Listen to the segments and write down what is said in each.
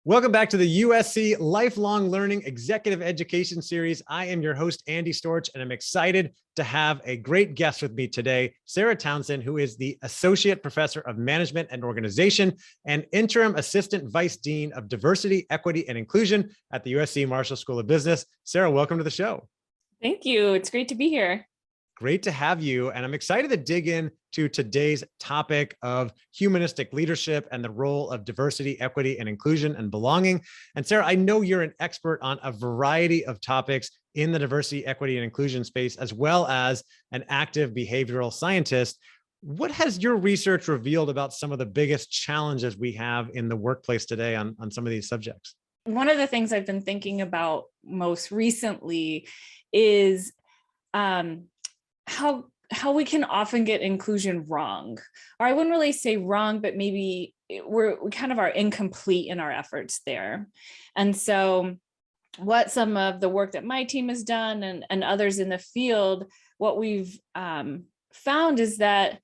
Welcome back to the USC Lifelong Learning Executive Education Series. I am your host, Andy Storch, and I'm excited to have a great guest with me today, Sarah Townsend, who is the Associate Professor of Management and Organization and Interim Assistant Vice Dean of Diversity, Equity, and Inclusion at the USC Marshall School of Business. Sarah, welcome to the show. Thank you. It's great to be here. Great to have you. And I'm excited to dig into today's topic of humanistic leadership and the role of diversity, equity, and inclusion and belonging. And Sarah, I know you're an expert on a variety of topics in the diversity, equity, and inclusion space, as well as an active behavioral scientist. What has your research revealed about some of the biggest challenges we have in the workplace today on some of these subjects? One of the things I've been thinking about most recently is how we can often get inclusion wrong, or I wouldn't really say wrong, but maybe we kind of are incomplete in our efforts there. And so what some of the work that my team has done and others in the field, what we've found is that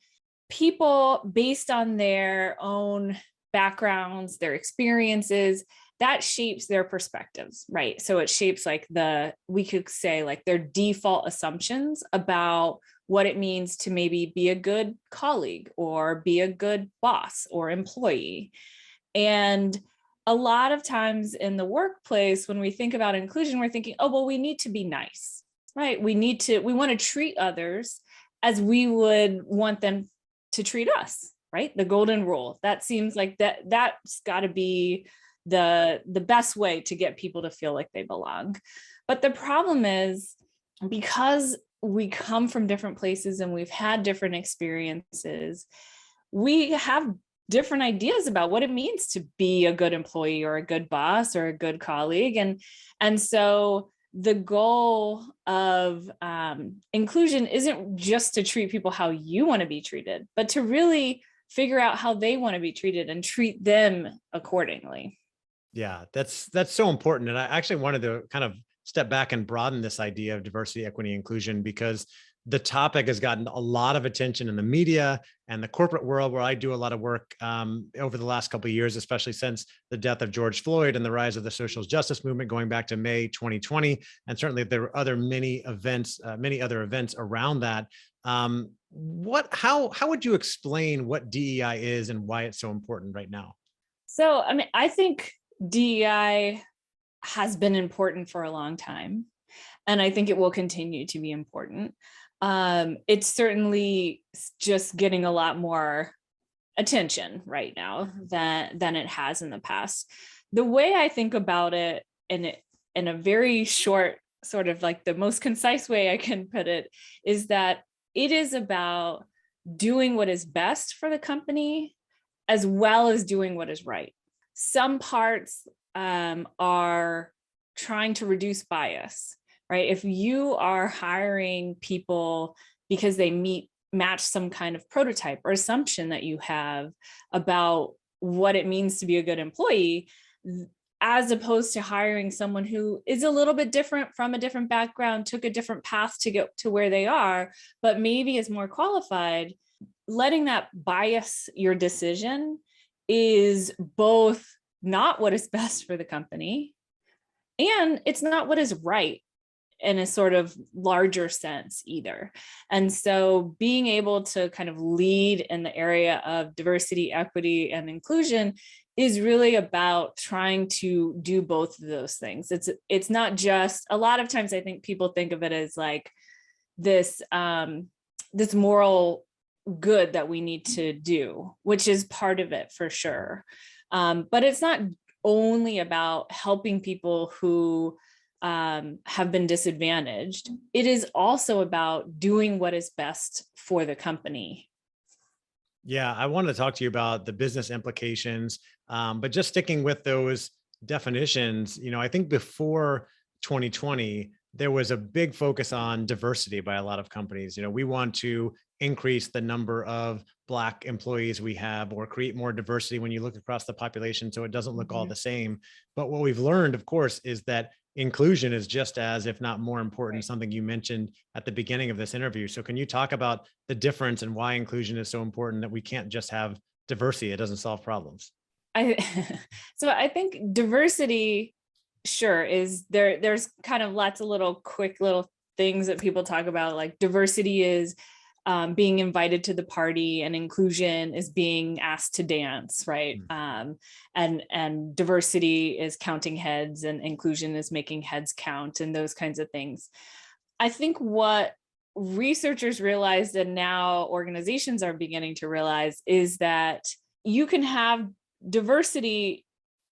people, based on their own backgrounds, their experiences, that shapes their perspectives, right? So it shapes we could say their default assumptions about what it means to maybe be a good colleague or be a good boss or employee. And a lot of times in the workplace, when we think about inclusion, we're thinking, oh, well, we need to be nice, right? We want to treat others as we would want them to treat us, right? The golden rule. That seems like that's got to be the best way to get people to feel like they belong. But the problem is, because we come from different places and we've had different experiences, we have different ideas about what it means to be a good employee or a good boss or a good colleague. And so the goal of inclusion isn't just to treat people how you want to be treated, but to really figure out how they want to be treated and treat them accordingly. Yeah, that's so important. And I actually wanted to kind of step back and broaden this idea of diversity, equity, inclusion, because the topic has gotten a lot of attention in the media and the corporate world, where I do a lot of work over the last couple of years, especially since the death of George Floyd and the rise of the social justice movement going back to May 2020. And certainly there were many other events around that. How would you explain what DEI is and why it's so important right now? So, I think DEI has been important for a long time, and I think it will continue to be important. It's certainly just getting a lot more attention right now than it has in the past. The way I think about it in a very short, sort of like the most concise way I can put it, is that it is about doing what is best for the company as well as doing what is right. Some parts are trying to reduce bias, right? If you are hiring people because they match some kind of prototype or assumption that you have about what it means to be a good employee, as opposed to hiring someone who is a little bit different, from a different background, took a different path to get to where they are, but maybe is more qualified, letting that bias your decision is both not what is best for the company, and it's not what is right in a sort of larger sense either. And so being able to kind of lead in the area of diversity, equity, and inclusion is really about trying to do both of those things. It's not just, a lot of times I think people think of it as like this moral good that we need to do, which is part of it for sure. But it's not only about helping people who have been disadvantaged. It is also about doing what is best for the company. Yeah, I wanted to talk to you about the business implications, but just sticking with those definitions, I think before 2020, there was a big focus on diversity by a lot of companies. We want to increase the number of Black employees we have, or create more diversity when you look across the population so it doesn't look all the same. But what we've learned, of course, is that inclusion is just as, if not more important, Right. something you mentioned at the beginning of this interview. So can you talk about the difference and why inclusion is so important, that we can't just have diversity? It doesn't solve problems. I so I think diversity, sure, is there. There's kind of lots of little quick little things that people talk about, like diversity is being invited to the party, and inclusion is being asked to dance, right? And diversity is counting heads, and inclusion is making heads count, and those kinds of things. I think what researchers realized, and now organizations are beginning to realize, is that you can have diversity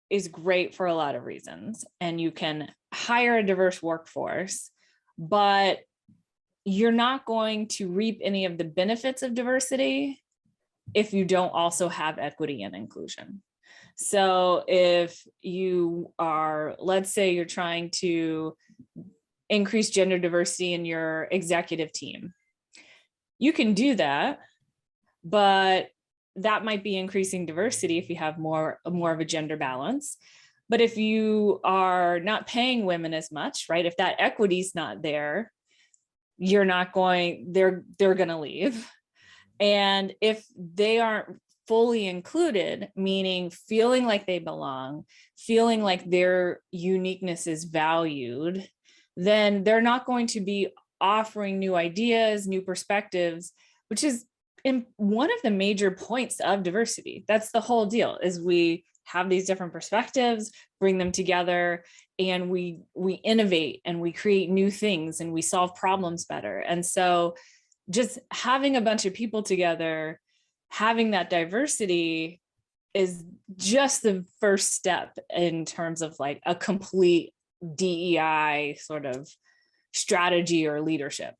is great for a lot of reasons, and you can hire a diverse workforce, but you're not going to reap any of the benefits of diversity if you don't also have equity and inclusion. So if you are, let's say you're trying to increase gender diversity in your executive team, you can do that, but that might be increasing diversity if you have more of a gender balance. But if you are not paying women as much, right? If that equity is not there, you're not going, they're going to leave. And if they aren't fully included, meaning feeling like they belong, feeling like their uniqueness is valued, then they're not going to be offering new ideas, new perspectives, which is in one of the major points of diversity. That's the whole deal, is we have these different perspectives, bring them together, and we innovate and we create new things and we solve problems better. And so just having a bunch of people together, having that diversity is just the first step in terms of like a complete DEI sort of strategy or leadership.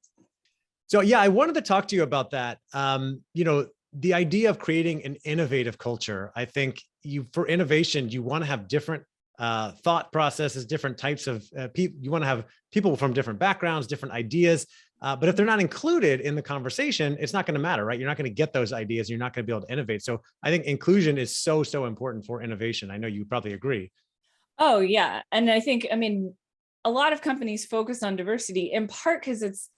So yeah, I wanted to talk to you about that. The idea of creating an innovative culture. I think for innovation, you want to have different thought processes, different types of people. You want to have people from different backgrounds, different ideas. But if they're not included in the conversation, it's not going to matter, right? You're not going to get those ideas. You're not going to be able to innovate. So I think inclusion is so important for innovation. I know you probably agree. Oh yeah. And I think, a lot of companies focus on diversity in part because it's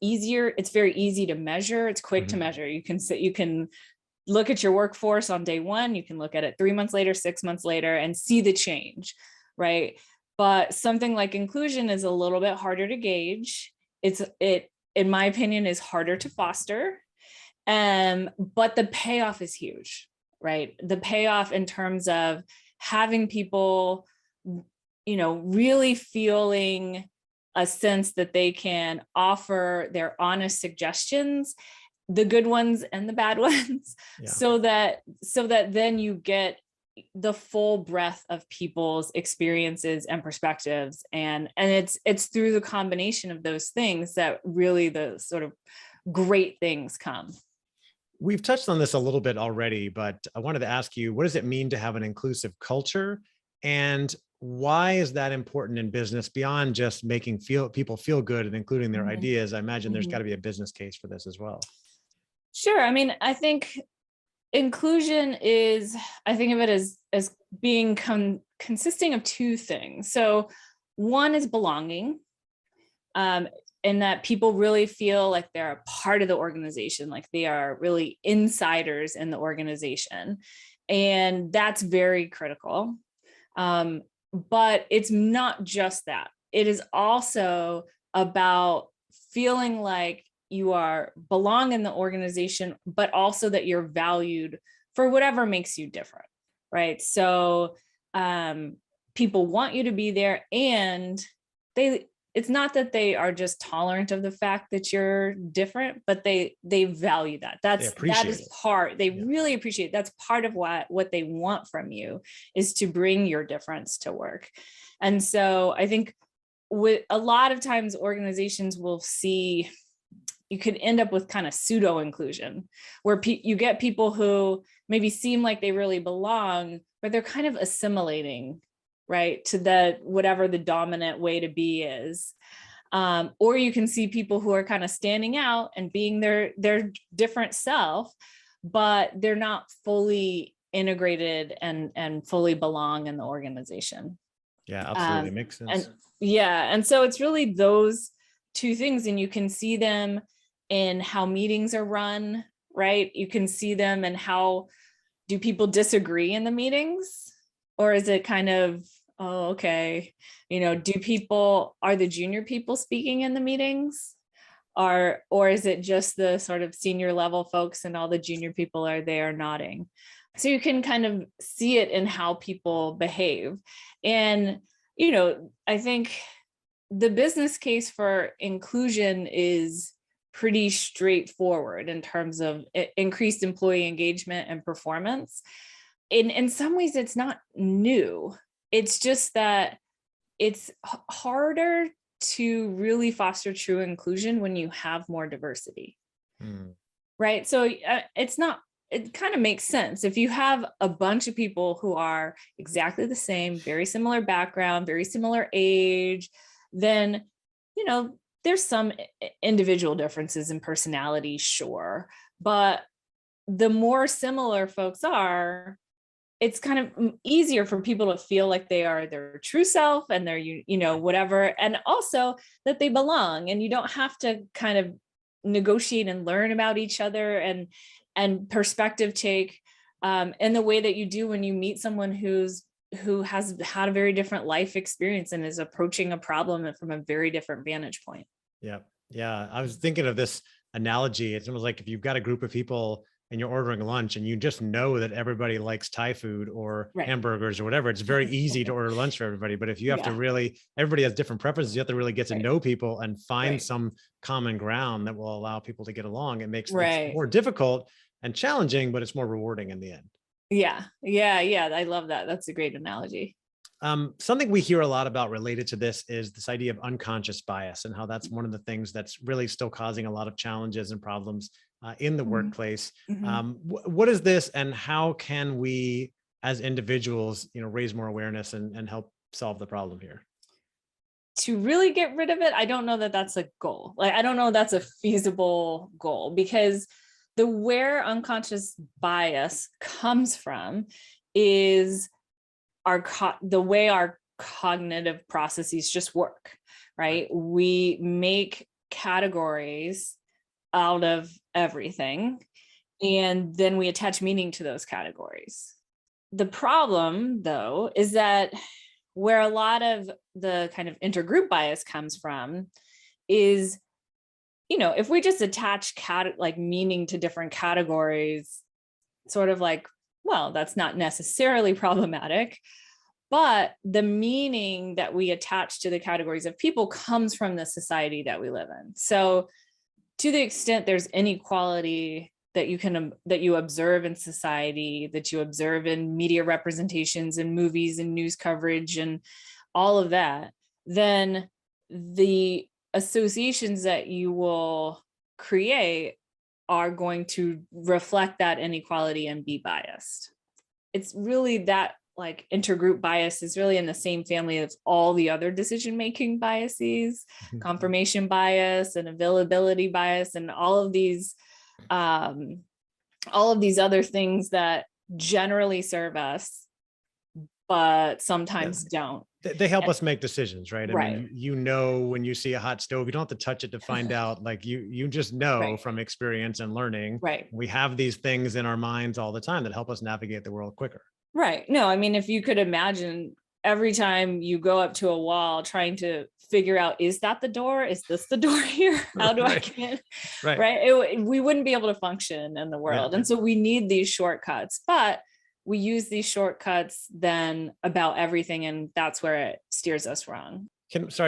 easier. It's very easy to measure. It's quick to measure. You can look at your workforce on day one. You can look at it 3 months later, 6 months later, and see the change, right? But something like inclusion is a little bit harder to gauge. It, in my opinion, is harder to foster. But the payoff is huge, right? The payoff in terms of having people, really feeling a sense that they can offer their honest suggestions, the good ones and the bad ones, so that then you get the full breadth of people's experiences and perspectives. And it's through the combination of those things that really the sort of great things come. We've touched on this a little bit already, but I wanted to ask you, what does it mean to have an inclusive culture? And why is that important in business beyond just making people feel good and including their ideas? I imagine there's got to be a business case for this as well. Sure. I think inclusion is, I think of it as being consisting of two things. So one is belonging, in that people really feel like they're a part of the organization, like they are really insiders in the organization. And that's very critical. But it's not just that. It is also about feeling like you belong in the organization, but also that you're valued for whatever makes you different, right? So people want you to be there, and it's not that they are just tolerant of the fact that you're different, but they value that. That is part, they really appreciate. That's part of what they want from you, is to bring your difference to work. And so I think with a lot of times organizations will see, you could end up with kind of pseudo inclusion, where you get people who maybe seem like they really belong, but they're kind of assimilating, right, to whatever the dominant way to be is. Or you can see people who are kind of standing out and being their different self, but they're not fully integrated and fully belong in the organization. Yeah, absolutely. Makes sense. And so it's really those two things, and you can see them in how meetings are run, right? You can see them in how do people disagree in the meetings? Or is it kind of, oh, okay, are the junior people speaking in the meetings? Or is it just the sort of senior level folks and all the junior people are there nodding? So you can kind of see it in how people behave. And, I think the business case for inclusion is pretty straightforward in terms of increased employee engagement and performance. In some ways, it's not new. It's just that it's harder to really foster true inclusion when you have more diversity. Right? So it kind of makes sense. If you have a bunch of people who are exactly the same, very similar background, very similar age, then, there's some individual differences in personality, sure. But the more similar folks are, it's kind of easier for people to feel like they are their true self and they're, whatever. And also that they belong, and you don't have to kind of negotiate and learn about each other and perspective take in the way that you do when you meet someone who has had a very different life experience and is approaching a problem from a very different vantage point. Yeah. Yeah. I was thinking of this analogy. It's almost like if you've got a group of people and you're ordering lunch and you just know that everybody likes Thai food or hamburgers or whatever, it's very easy to order lunch for everybody. But if you have to really, everybody has different preferences, you have to really get to know people and find some common ground that will allow people to get along. It makes it more difficult and challenging, but it's more rewarding in the end. Yeah. I love that. That's a great analogy. Something we hear a lot about related to this is this idea of unconscious bias and how that's one of the things that's really still causing a lot of challenges and problems in the workplace. What is this, and how can we as individuals, raise more awareness and help solve the problem here? To really get rid of it, I don't know that that's a goal. I don't know that's a feasible goal, because where unconscious bias comes from is the way our cognitive processes just work, right? We make categories out of everything, and then we attach meaning to those categories. The problem, though, is that where a lot of the kind of intergroup bias comes from is, if we just attach meaning to different categories, sort of like, well, that's not necessarily problematic, but the meaning that we attach to the categories of people comes from the society that we live in. So to the extent there's inequality that you observe in society, that you observe in media representations and movies and news coverage and all of that, then the associations that you will create are going to reflect that inequality and be biased. It's really that intergroup bias is really in the same family as all the other decision-making biases, confirmation bias and availability bias, and all of these other things that generally serve us, but sometimes don't. They help us make decisions, right? I mean, when you see a hot stove, you don't have to touch it to find out, you just know from experience and learning. Right. We have these things in our minds all the time that help us navigate the world quicker. Right. No, I mean, if you could imagine every time you go up to a wall trying to figure out, is that the door? Is this the door here? How do I get right? We wouldn't be able to function in the world. And so we need these shortcuts, but we use these shortcuts then about everything, and that's where it steers us wrong.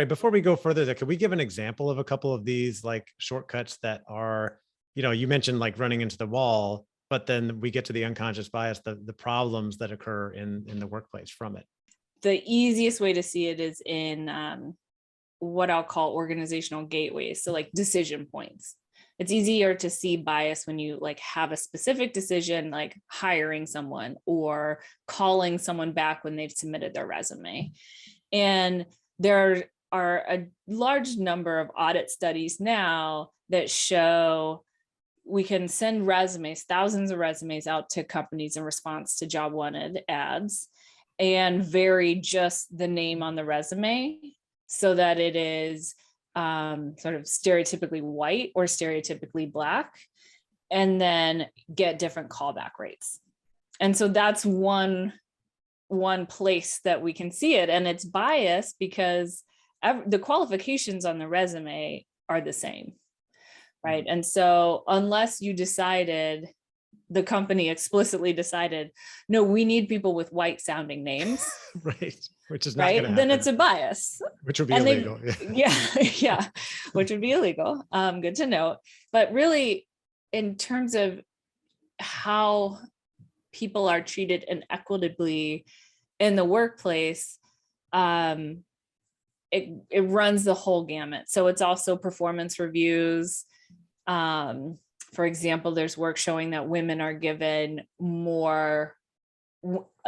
Before we go further, could we give an example of a couple of these shortcuts that are, you mentioned running into the wall, but then we get to the unconscious bias, the problems that occur in the workplace from it. The easiest way to see it is in what I'll call organizational gateways. So decision points. It's easier to see bias when you have a specific decision, like hiring someone or calling someone back when they've submitted their resume. And there are a large number of audit studies now that show we can send resumes, thousands of resumes out to companies in response to job wanted ads, and vary just the name on the resume so that it is sort of stereotypically white or stereotypically Black, and then get different callback rates. And so that's one place that we can see it, and it's biased because the qualifications on the resume are the same, right? And so unless you decided, the company explicitly decided, no, we need people with white sounding names, Right. Which is not going to right? Then happen. it's a bias. Which would be And illegal. yeah, yeah, which would be illegal. Good to note. But really, in terms of how people are treated inequitably in the workplace, it runs the whole gamut. So it's also performance reviews. For example, there's work showing that women are given more,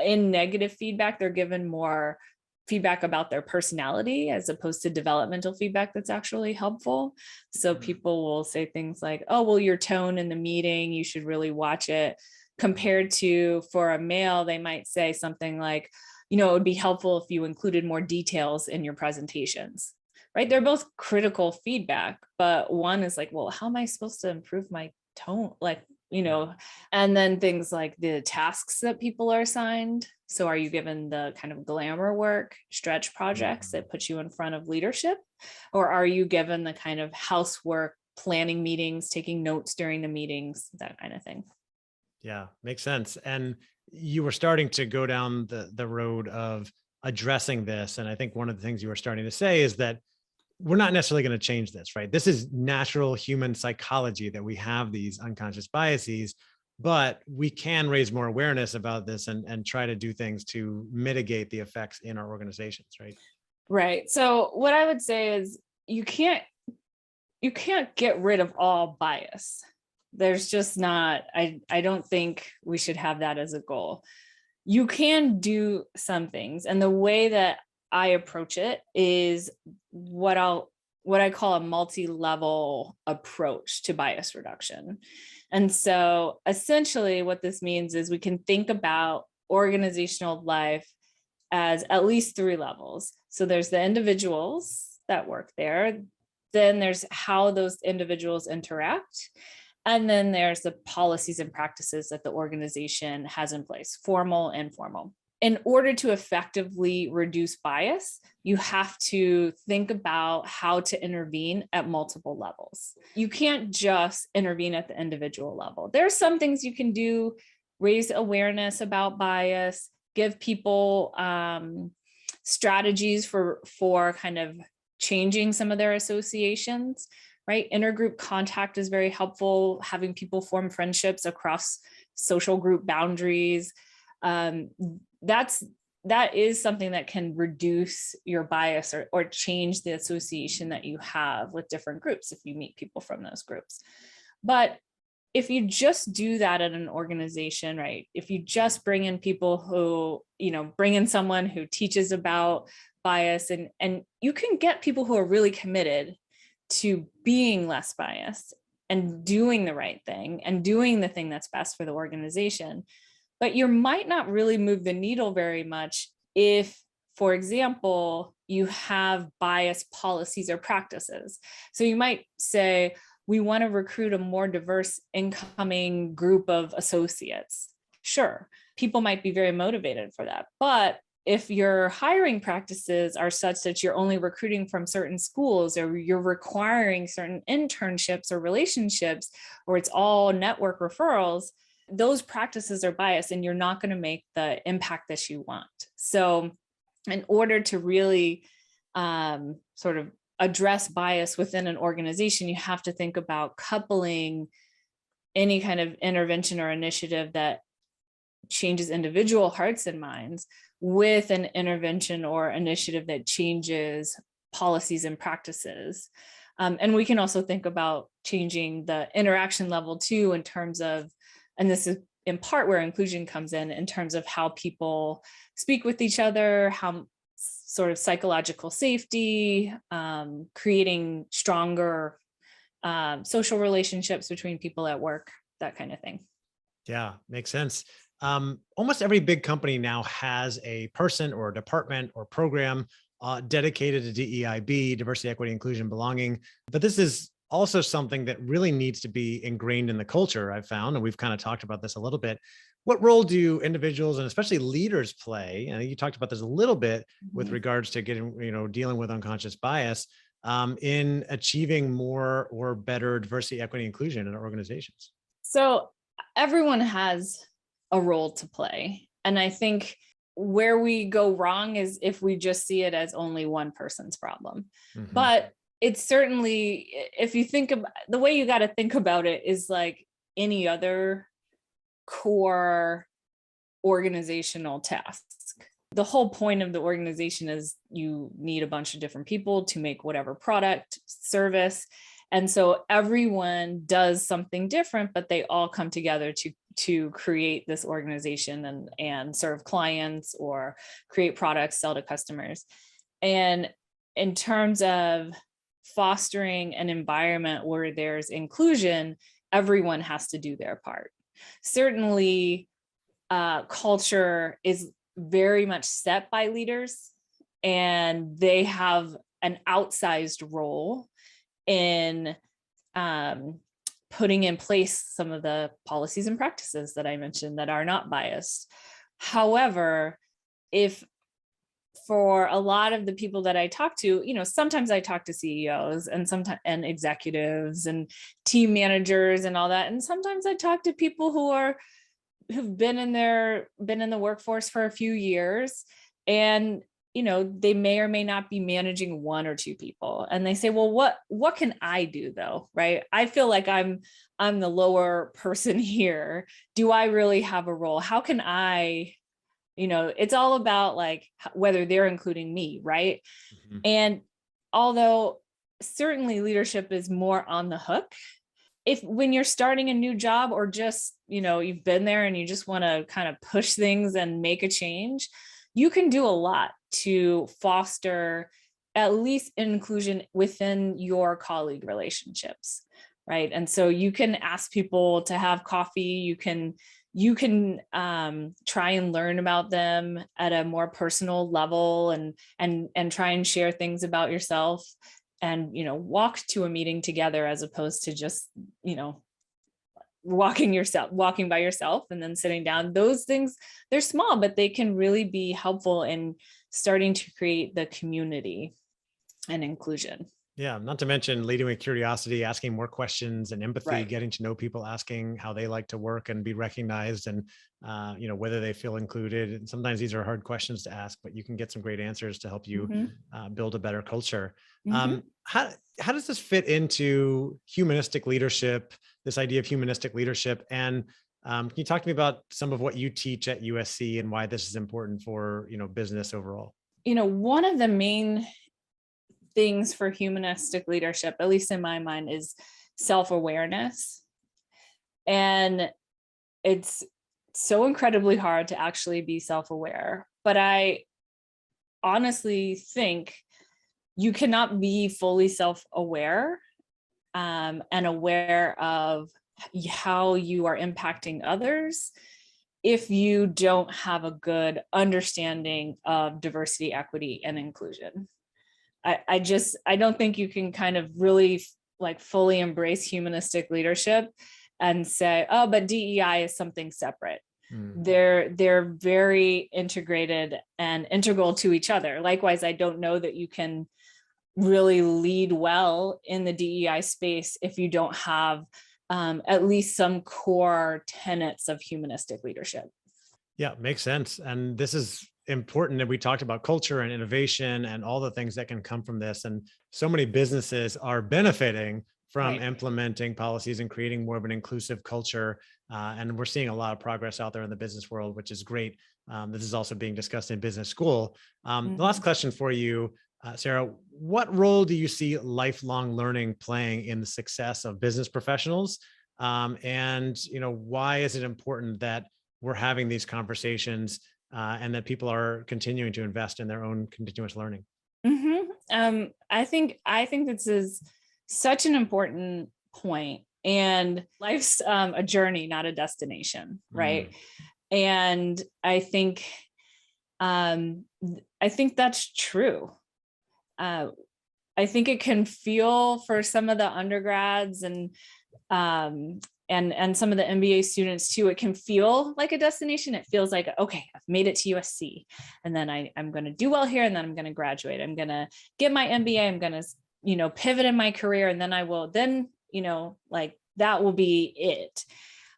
in negative feedback, they're given more feedback about their personality as opposed to developmental feedback that's actually helpful. So people will say things like, oh, well, your tone in the meeting, you should really watch it. Compared to, for a male, they might say something like, it would be helpful if you included more details in your presentations, right? They're both critical feedback, but one is like, well, how am I supposed to improve my tone? And then things like the tasks that people are assigned. So are you given the kind of glamour work, stretch projects that put you in front of leadership? Or are you given the kind of housework, planning meetings, taking notes during the meetings, that kind of thing? Yeah, makes sense. And you were starting to go down the road of addressing this. And I think one of the things you were starting to say is that we're not necessarily going to change this, right? This is natural human psychology that we have these unconscious biases, but we can raise more awareness about this and try to do things to mitigate the effects in our organizations, right? Right. So what I would say is you can't get rid of all bias. There's just not, I don't think we should have that as a goal. You can do some things. And the way that I approach it is what I call a multi-level approach to bias reduction. And so essentially what this means is we can think about organizational life as at least 3 levels. So there's the individuals that work there. Then there's how those individuals interact. And then there's the policies and practices that the organization has in place, formal and informal. In order to effectively reduce bias, you have to think about how to intervene at multiple levels. You can't just intervene at the individual level. There are some things you can do: raise awareness about bias, give people strategies for kind of changing some of their associations, right? Intergroup contact is very helpful, having people form friendships across social group boundaries. That is something that can reduce your bias or change the association that you have with different groups if you meet people from those groups. But if you just do that at an organization, right? If you just bring in people who, bring in someone who teaches about bias, and you can get people who are really committed to being less biased and doing the right thing and doing the thing that's best for the organization. But you might not really move the needle very much if, for example, you have bias policies or practices. So you might say, we want to recruit a more diverse incoming group of associates. Sure, people might be very motivated for that. But if your hiring practices are such that you're only recruiting from certain schools, or you're requiring certain internships or relationships, or it's all network referrals, those practices are biased and you're not going to make the impact that you want. So in order to really sort of address bias within an organization, you have to think about coupling any kind of intervention or initiative that changes individual hearts and minds with an intervention or initiative that changes policies and practices. And we can also think about changing the interaction level too, in terms of, and this is in part where inclusion comes in terms of how people speak with each other, how sort of psychological safety, creating stronger social relationships between people at work, that kind of thing. Yeah, makes sense. Almost every big company now has a person or a department or program dedicated to DEIB, diversity, equity, inclusion, belonging. But this is also something that really needs to be ingrained in the culture, I've found, and we've kind of talked about this a little bit, What role do individuals and especially leaders play? And you talked about this a little bit with Mhm. regards to getting, dealing with unconscious bias in achieving more or better diversity, equity, inclusion in our organizations. So everyone has a role to play. And I think where we go wrong is if we just see it as only one person's problem. Hmm. But it's certainly, if you think about the way you got to think about it, is like any other core organizational task. The whole point of the organization is you need a bunch of different people to make whatever product, service. And so everyone does something different, but they all come together to create this organization and serve clients or create products, sell to customers. And in terms of fostering an environment where there's inclusion, everyone has to do their part. Certainly, culture is very much set by leaders, and they have an outsized role in putting in place some of the policies and practices that I mentioned that are not biased. However, if for a lot of the people that I talk to, sometimes I talk to CEOs and sometimes and executives and team managers and all that, and sometimes I talk to people who've been in the workforce for a few years, and they may or may not be managing one or two people, and they say, well, what can I do though, right? I feel like I'm the lower person here. Do I really have a role? How can I, it's all about like whether they're including me, right? Hmm. And although certainly leadership is more on the hook, if when you're starting a new job, or just you've been there and you just want to kind of push things and make a change, you can do a lot to foster at least inclusion within your colleague relationships, right? And so you can ask people to have coffee. You can try and learn about them at a more personal level, and try and share things about yourself, and walk to a meeting together, as opposed to just walking by yourself and then sitting down. Those things, they're small, but they can really be helpful in starting to create the community and inclusion. Yeah, not to mention leading with curiosity, asking more questions and empathy, Right. getting to know people, asking how they like to work and be recognized, and whether they feel included. And sometimes these are hard questions to ask, but you can get some great answers to help you Mm-hmm. build a better culture. Mm-hmm. How does this fit into humanistic leadership? This idea of humanistic leadership, and can you talk to me about some of what you teach at USC and why this is important for business overall? One of the main things for humanistic leadership, at least in my mind, is self-awareness. And it's so incredibly hard to actually be self-aware. But I honestly think you cannot be fully self-aware and aware of how you are impacting others if you don't have a good understanding of diversity, equity, and inclusion. I don't think you can kind of really like fully embrace humanistic leadership and say, oh, but DEI is something separate. Mm. They're very integrated and integral to each other. Likewise, I don't know that you can really lead well in the DEI space if you don't have at least some core tenets of humanistic leadership. Yeah, makes sense. And this is important that we talked about culture and innovation and all the things that can come from this. And so many businesses are benefiting from Right. implementing policies and creating more of an inclusive culture. And we're seeing a lot of progress out there in the business world, which is great. This is also being discussed in business school. The last Mhm. question for you, Sarah, what role do you see lifelong learning playing in the success of business professionals? And why is it important that we're having these conversations and that people are continuing to invest in their own continuous learning? I think this is such an important point. And life's a journey, not a destination, Mm. right? And um, I think that's true. Uh, I think it can feel for some of the undergrads um, and some of the MBA students too, it can feel like a destination. It feels like, okay, I've made it to USC, and then I'm going to do well here, and then I'm going to graduate. I'm going to get my MBA. I'm going to, pivot in my career, and then I will then, like that will be it.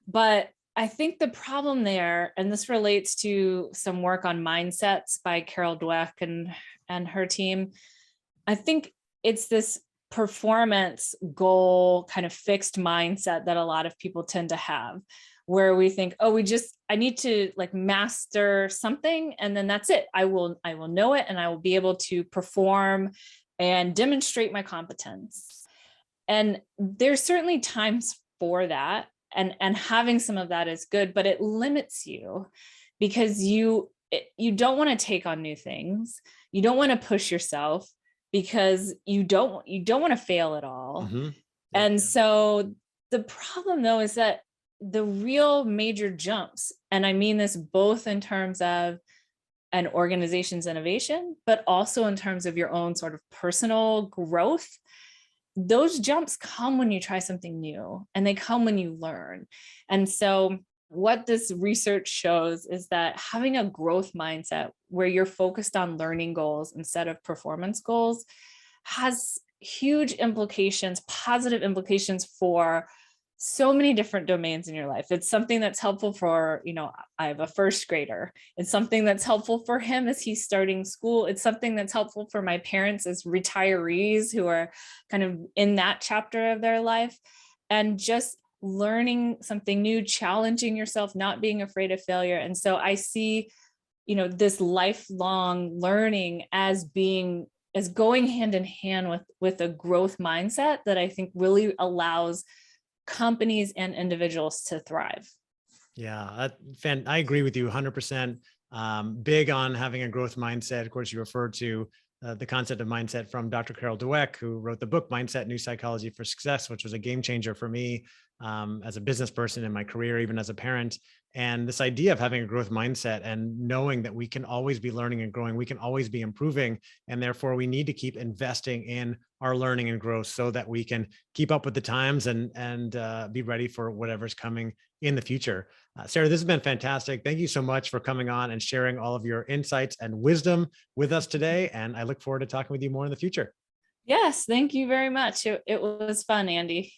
But I think the problem there, and this relates to some work on mindsets by Carol Dweck and her team, I think it's this performance goal kind of fixed mindset that a lot of people tend to have, where we think, oh, I need to like master something, and then that's it. I will know it, and I will be able to perform and demonstrate my competence. And there's certainly times for that, and having some of that is good, but it limits you because you don't want to take on new things. You don't want to push yourself because you don't want to fail at all. Mm-hmm. Yep. And so the problem though is that the real major jumps, and I mean this both in terms of an organization's innovation, but also in terms of your own sort of personal growth, those jumps come when you try something new, and they come when you learn. And so what this research shows is that having a growth mindset where you're focused on learning goals instead of performance goals has huge implications, positive implications for so many different domains in your life. It's something that's helpful for, I have a first grader. It's something that's helpful for him as he's starting school. It's something that's helpful for my parents as retirees who are kind of in that chapter of their life. And just learning something new, challenging yourself, not being afraid of failure. And so I see, this lifelong learning as going hand in hand with a growth mindset that I think really allows companies and individuals to thrive. Yeah, I agree with you 100%. Big on having a growth mindset. Of course, you referred to the concept of mindset from Dr. Carol Dweck, who wrote the book Mindset: New Psychology for Success, which was a game changer for me as a business person in my career, even as a parent. And this idea of having a growth mindset and knowing that we can always be learning and growing, we can always be improving, and therefore we need to keep investing in our learning and growth so that we can keep up with the times and be ready for whatever's coming in the future. Sarah, this has been fantastic. Thank you so much for coming on and sharing all of your insights and wisdom with us today. And I look forward to talking with you more in the future. Yes, thank you very much. It was fun, Andy.